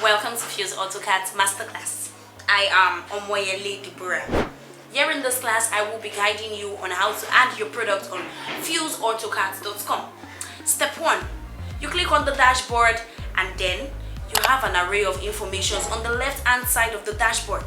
Welcome to Fuse AutoCAD Masterclass. I am Omoyele Deborah. Here in this class, I will be guiding you on how to add your product on FuseAutoCAD.com. Step 1. You click on the dashboard and then you have an array of information on the left hand side of the dashboard.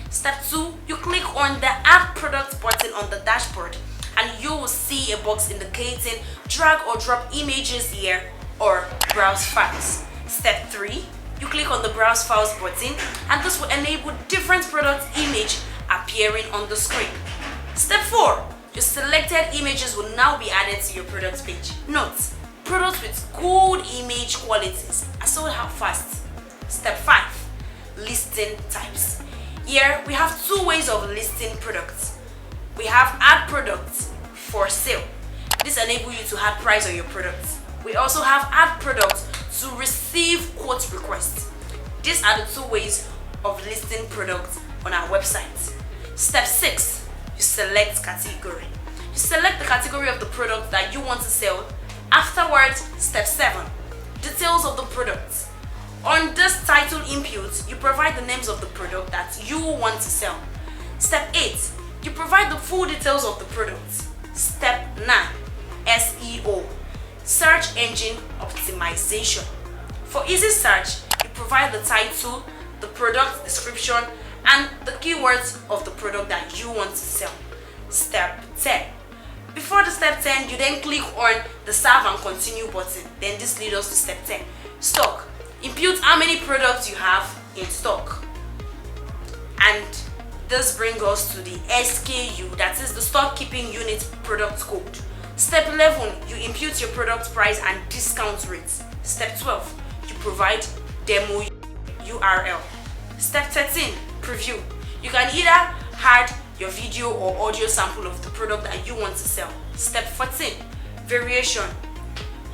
Step 2. You click on the Add Product button on the dashboard and you will see a box indicating drag or drop images here or browse files. Step 3. You click on the Browse Files button and this will enable different product image appearing on the screen. Step 4. Your selected images will now be added to your product page. Note, products with good image qualities are sold out fast. Step 5. Listing types. Here we have two ways of listing products. We have Add Products for Sale. This enables you to add price on your products. We also have Add Products to receive quote requests. These are the two ways of listing products on our website. Step 6. You select category. You select the category of the product that you want to sell. Afterwards, step 7. Details of the product. On this title input, you provide the names of the product that you want to sell. Step 8. You provide the full details of the product. Step 9. SEO. Search engine optimization. For easy search, you provide the title, the product description, and the keywords of the product that you want to sell. Step 10. Before the step 10, you then click on the Save and Continue button. Then this leads us to step 10. Stock. Input how many products you have in stock. And this brings us to the SKU, that is the stock keeping unit product code. Step 11, you input your product price and discount rates. Step 12, you provide demo URL. Step 13, preview. You can either add your video or audio sample of the product that you want to sell. Step 14, variation.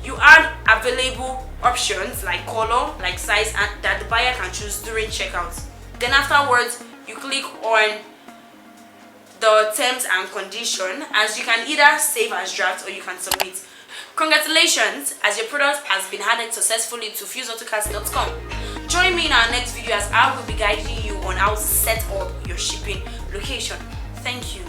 You add available options like color, like size, and that the buyer can choose during checkout. Then afterwards, you click on the terms and condition, as you can either save as draft or you can submit. Congratulations, as your product has been added successfully to FuseAutoCAD.com. Join me in our next video as I will be guiding you on how to set up your shipping location. Thank you.